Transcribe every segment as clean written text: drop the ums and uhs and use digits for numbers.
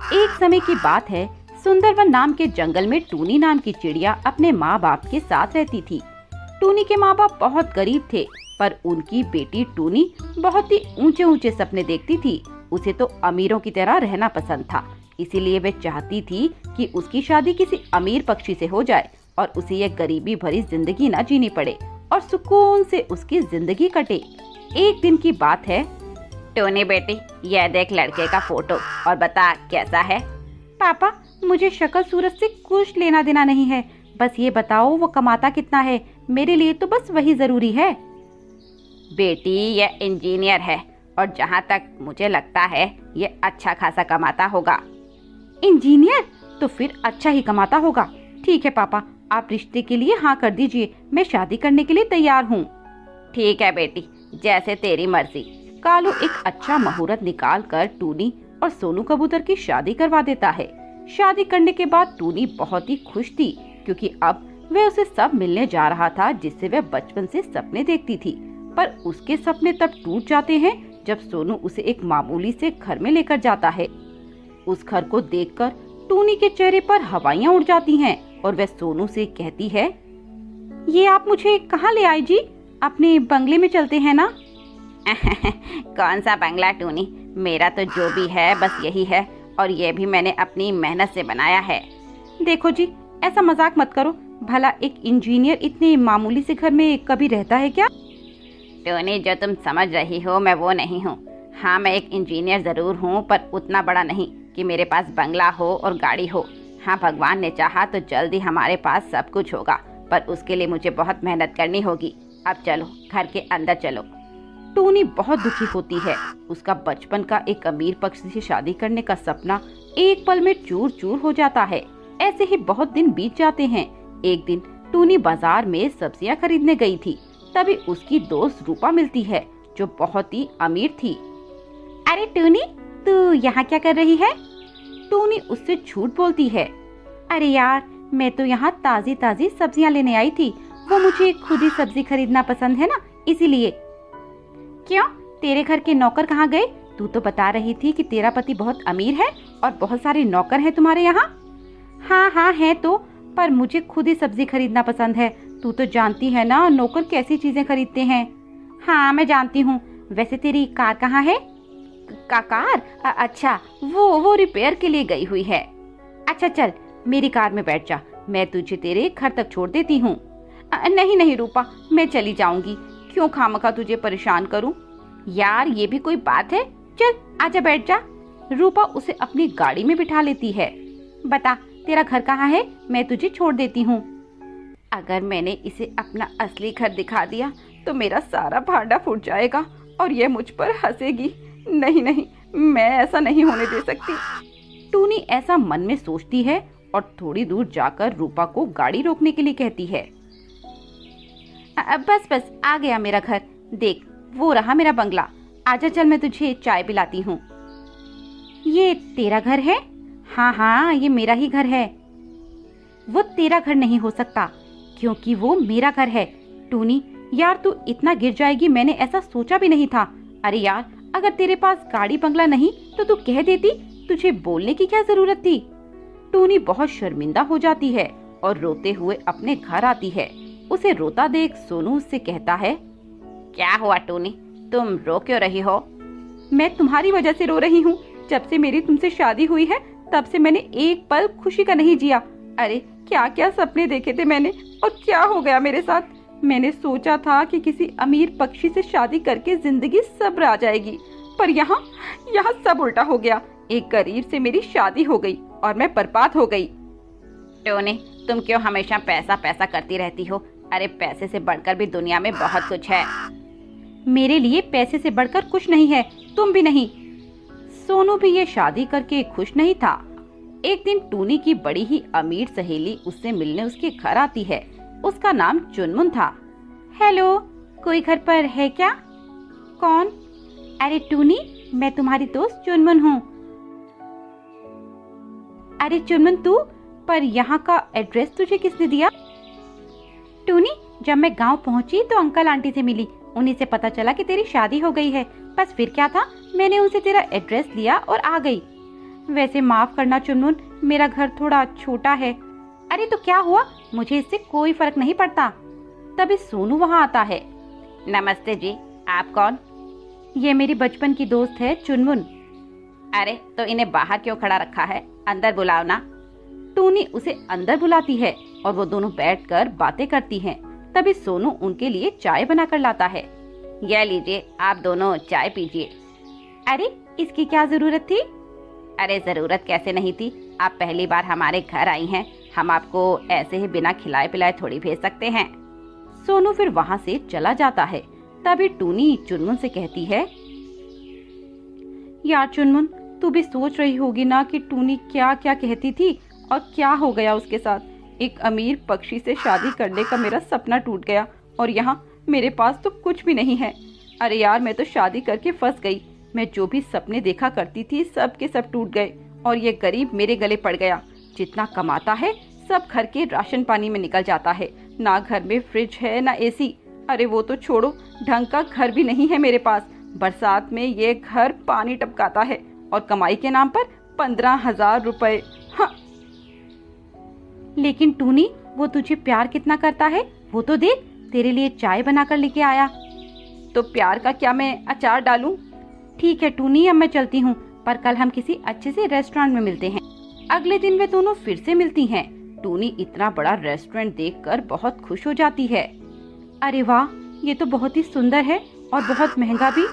एक समय की बात है, सुंदरवन नाम के जंगल में टूनी नाम की चिड़िया अपने माँ बाप के साथ रहती थी। टूनी के माँ बाप बहुत गरीब थे, पर उनकी बेटी टूनी बहुत ही ऊंचे ऊंचे सपने देखती थी। उसे तो अमीरों की तरह रहना पसंद था, इसीलिए वह चाहती थी कि उसकी शादी किसी अमीर पक्षी से हो जाए और उसे यह गरीबी भरी जिंदगी न जीनी पड़े और सुकून से उसकी जिंदगी कटे। एक दिन की बात है, टूनी बेटी, यह देख लड़के का फोटो और बता कैसा है। पापा, मुझे शक्ल सूरत से कुछ लेना देना नहीं है, बस ये बताओ वो कमाता कितना है, मेरे लिए तो बस वही जरूरी है। बेटी, यह इंजीनियर है और जहाँ तक मुझे लगता है ये अच्छा खासा कमाता होगा। इंजीनियर? तो फिर अच्छा ही कमाता होगा। ठीक है पापा, आप रिश्ते के लिए हाँ कर दीजिए, मैं शादी करने के लिए तैयार हूँ। ठीक है बेटी, जैसे तेरी मर्जी। कालू एक अच्छा मुहूर्त निकाल कर टूनी और सोनू कबूतर की शादी करवा देता है। शादी करने के बाद टूनी बहुत ही खुश थी, क्योंकि अब वह उसे सब मिलने जा रहा था जिससे वह बचपन से सपने देखती थी। पर उसके सपने तब टूट जाते हैं जब सोनू उसे एक मामूली से घर में लेकर जाता है। उस घर को देखकर टूनी के चेहरे पर हवाइयाँ उड़ जाती हैं और वह सोनू से कहती है, ये आप मुझे कहाँ ले आए जी? अपने बंगले में चलते हैं ना? कौन सा बंगला टूनी, मेरा तो जो भी है बस यही है, और ये भी मैंने अपनी मेहनत से बनाया है। देखो जी, ऐसा मजाक मत करो, भला एक इंजीनियर इतने मामूली से घर में कभी रहता है क्या? टूनी, जो तुम समझ रही हो मैं वो नहीं हूँ। हाँ, मैं एक इंजीनियर जरूर हूँ, पर उतना बड़ा नहीं कि मेरे पास बंगला हो और गाड़ी हो। हाँ, भगवान ने चाहा तो जल्द ही हमारे पास सब कुछ होगा, पर उसके लिए मुझे बहुत मेहनत करनी होगी। अब चलो, घर के अंदर चलो। टूनी बहुत दुखी होती है। उसका बचपन का एक अमीर पक्षी से शादी करने का सपना एक पल में चूर चूर हो जाता है। ऐसे ही बहुत दिन बीत जाते हैं। एक दिन टूनी बाजार में सब्जियां खरीदने गई थी, तभी उसकी दोस्त रूपा मिलती है, जो बहुत ही अमीर थी। अरे टूनी, तू यहाँ क्या कर रही है? टूनी उससे झूठ बोलती है। अरे यार, मैं तो यहाँ ताजी ताजी सब्जियाँ लेने आई थी, वो मुझे खुद ही सब्जी खरीदना पसंद है ना, इसीलिए। क्यों, तेरे घर के नौकर कहाँ गए? तू तो बता रही थी कि तेरा पति बहुत अमीर है और बहुत सारे नौकर हैं तुम्हारे यहाँ। हाँ हाँ है तो, पर मुझे खुद ही सब्जी खरीदना पसंद है। तू तो जानती है ना नौकर कैसी चीजें खरीदते हैं। हाँ मैं जानती हूँ। वैसे तेरी कार कहाँ है? कार? अच्छा, वो रिपेयर के लिए गई हुई है। अच्छा चल, मेरी कार में बैठ जा, मैं तुझे तेरे घर तक छोड़ देती हूँ। नहीं नहीं रूपा, मैं चली जाऊंगी, क्यों खामखा तुझे परेशान करूँ। यार, ये भी कोई बात है? चल आजा, बैठ जा। रूपा उसे अपनी गाड़ी में बिठा लेती है। बता, तेरा घर कहाँ है, मैं तुझे छोड़ देती हूँ। अगर मैंने इसे अपना असली घर दिखा दिया तो मेरा सारा भांडा फूट जाएगा और ये मुझ पर हंसेगी। नहीं नहीं, मैं ऐसा नहीं होने दे सकती। टूनी ऐसा मन में सोचती है और थोड़ी दूर जाकर रूपा को गाड़ी रोकने के लिए कहती है। बस बस, आ गया मेरा घर, देख वो रहा मेरा बंगला। आजा चल, मैं तुझे चाय पिलाती हूँ। ये तेरा घर है? हाँ हाँ, ये मेरा ही घर है। वो तेरा घर नहीं हो सकता, क्योंकि वो मेरा घर है। टूनी यार, तू इतना गिर जाएगी मैंने ऐसा सोचा भी नहीं था। अरे यार, अगर तेरे पास गाड़ी बंगला नहीं तो तू कह देती, तुझे बोलने की क्या जरूरत थी। टूनी बहुत शर्मिंदा हो जाती है और रोते हुए अपने घर आती है। उसे रोता देख सोनू उससे कहता है, क्या हुआ टूनी, तुम रो क्यों रही हो? मैं तुम्हारी वजह से रो रही हूँ। जब से मेरी तुमसे शादी हुई है तब से मैंने एक पल खुशी का नहीं जिया। अरे क्या क्या सपने देखे थे मैंने, और क्या हो गया मेरे साथ। मैंने सोचा था कि किसी अमीर पक्षी से शादी करके जिंदगी सब्र आ जाएगी, पर यहाँ सब उल्टा हो गया। एक गरीब से मेरी शादी हो गई और मैं बर्बाद हो गई। टूनी, तुम क्यों हमेशा पैसा पैसा करती रहती हो? अरे पैसे से बढ़कर भी दुनिया में बहुत कुछ है। मेरे लिए पैसे से बढ़कर कुछ नहीं है, तुम भी नहीं। सोनू भी ये शादी करके खुश नहीं था। एक दिन टूनी की बड़ी ही अमीर सहेली उससे मिलने उसके घर आती है। उसका नाम चुनमुन था। हेलो, कोई घर पर है क्या? कौन? अरे टूनी, मैं तुम्हारी दोस्त चुनमुन हूँ। अरे चुनमुन तू, पर यहाँ का एड्रेस तुझे किसने दिया? टूनी, जब मैं गांव पहुंची तो अंकल आंटी से मिली, उन्हीं से पता चला कि तेरी शादी हो गई है। बस फिर क्या था, मैंने उनसे तेरा एड्रेस लिया और आ गई। वैसे माफ करना चुनमुन, मेरा घर थोड़ा छोटा है। अरे तो क्या हुआ, मुझे इससे कोई फर्क नहीं पड़ता। तभी सोनू वहाँ आता है। नमस्ते जी, आप कौन? ये मेरी बचपन की दोस्त है चुनमुन। अरे तो इन्हें बाहर क्यों खड़ा रखा है, अंदर बुलाओ ना। टूनी उसे अंदर बुलाती है और वो दोनों बैठकर बातें करती हैं। तभी सोनू उनके लिए चाय बनाकर लाता है। यह लीजिए, आप दोनों चाय पीजिए। अरे इसकी क्या जरूरत थी? अरे जरूरत कैसे नहीं थी, आप पहली बार हमारे घर आई हैं, हम आपको ऐसे ही बिना खिलाए पिलाए थोड़ी भेज सकते हैं। सोनू फिर वहाँ से चला जाता है। तभी टूनी चुनमुन से कहती है, यार चुनमुन, तू भी सोच रही होगी ना कि टूनी क्या क्या कहती थी और क्या हो गया उसके साथ। एक अमीर पक्षी से शादी करने का मेरा सपना टूट गया और यहाँ मेरे पास तो कुछ भी नहीं है। अरे यार, मैं तो शादी करके फंस गई। मैं जो भी सपने देखा करती थी सब के सब टूट गए और ये गरीब मेरे गले पड़ गया। जितना कमाता है सब घर के राशन पानी में निकल जाता है। ना घर में फ्रिज है ना एसी। अरे वो तो छोड़ो, ढंग का घर भी नहीं है मेरे पास। बरसात में ये घर पानी टपकाता है और कमाई के नाम पर 15,000 रुपए। हाँ। लेकिन टूनी, वो तुझे प्यार कितना करता है वो तो देख, तेरे लिए चाय बनाकर लेके आया। तो प्यार का क्या मैं अचार डालूं? ठीक है टूनी, अब मैं चलती हूँ, पर कल हम किसी अच्छे से रेस्टोरेंट में मिलते हैं। अगले दिन वे दोनों फिर से मिलती हैं। टूनी इतना बड़ा रेस्टोरेंट देखकर बहुत खुश हो जाती है। अरे वाह, ये तो बहुत ही सुंदर है और बहुत महंगा भी।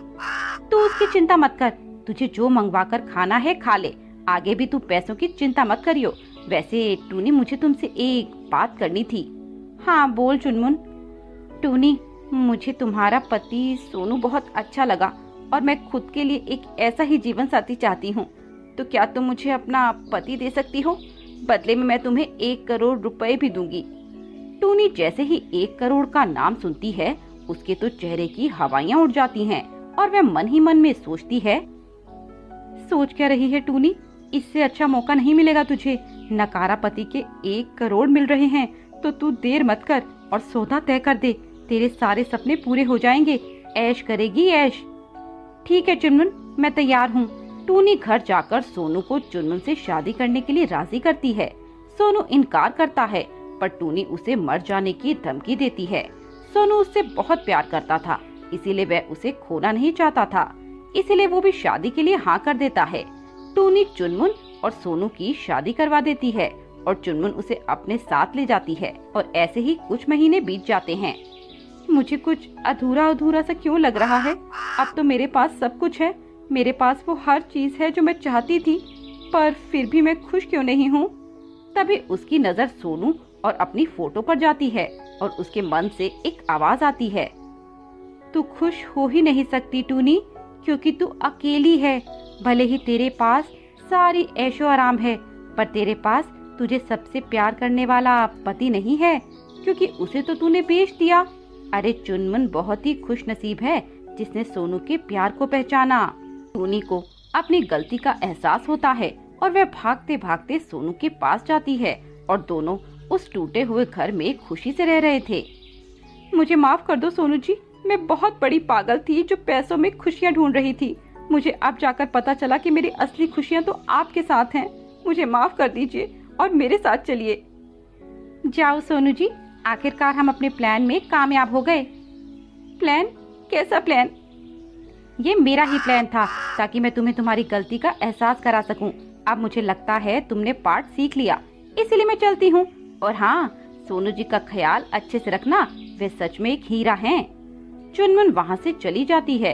तू उसकी चिंता मत कर, तुझे जो मंगवा कर खाना है खा ले। आगे भी तू पैसों की चिंता मत करियो। वैसे टूनी, मुझे तुमसे एक बात करनी थी। हाँ बोल चुनमुन। टूनी, मुझे तुम्हारा पति सोनू बहुत अच्छा लगा और मैं खुद के लिए एक ऐसा ही जीवन साथी चाहती हूँ। तो क्या तुम मुझे अपना पति दे सकती हो? बदले में मैं तुम्हें 1 करोड़ रुपए भी दूंगी। टूनी जैसे ही 1 करोड़ का नाम सुनती है, उसके तो चेहरे की हवाइयाँ उड़ जाती हैं और वह मन ही मन में सोचती है, सोच क्या रही है टूनी, इससे अच्छा मौका नहीं मिलेगा तुझे। नकारा पति के 1 करोड़ मिल रहे हैं तो तू देर मत कर और सौदा तय कर दे। तेरे सारे सपने पूरे हो जाएंगे। ऐश करेगी ऐश। ठीक है चुनमुन, मैं तैयार हूँ। टूनी घर जाकर सोनू को चुनमुन से शादी करने के लिए राजी करती है। सोनू इनकार करता है पर टूनी उसे मर जाने की धमकी देती है। सोनू उससे बहुत प्यार करता था, इसीलिए वह उसे खोना नहीं चाहता था। इसीलिए वो भी शादी के लिए हाँ कर देता है। टूनी चुनमुन और सोनू की शादी करवा देती है और चुनमुन उसे अपने साथ ले जाती है और ऐसे ही कुछ महीने बीत जाते हैं। मुझे कुछ अधूरा अधूरा सा क्यों लग रहा है? अब तो मेरे पास सब कुछ है, मेरे पास वो हर चीज है जो मैं चाहती थी, पर फिर भी मैं खुश क्यों नहीं हूँ? तभी उसकी नजर सोनू और अपनी फोटो पर जाती है और उसके मन से एक आवाज आती है, तू खुश हो ही नहीं सकती टूनी, क्योंकि तू अकेली है। भले ही तेरे पास सारी ऐशो आराम है, पर तेरे पास तुझे सबसे प्यार करने वाला पति नहीं है, क्योंकि उसे तो तूने बेच दिया। अरे चुनमुन बहुत ही खुश नसीब है जिसने सोनू के प्यार को पहचाना। टूनी को अपनी गलती का एहसास होता है और वह भागते भागते सोनू के पास जाती है और दोनों उस टूटे हुए घर में खुशी से रह रहे थे। मुझे माफ कर दो सोनू जी, मैं बहुत बड़ी पागल थी जो पैसों में खुशियाँ ढूंढ रही थी। मुझे अब जाकर पता चला कि मेरी असली खुशियाँ तो आपके साथ हैं। मुझे माफ कर दीजिए और मेरे साथ चलिए। जाओ सोनू जी, आखिरकार हम अपने प्लान में कामयाब हो गए। प्लान? कैसा प्लान? ये मेरा ही प्लान था ताकि मैं तुम्हें तुम्हारी गलती का एहसास करा सकूं। अब मुझे लगता है तुमने पाठ सीख लिया, इसीलिए मैं चलती हूँ। और हाँ, सोनू जी का ख्याल अच्छे से रखना, वे सच में एक हीरा हैं। चुनमुन वहाँ से चली जाती है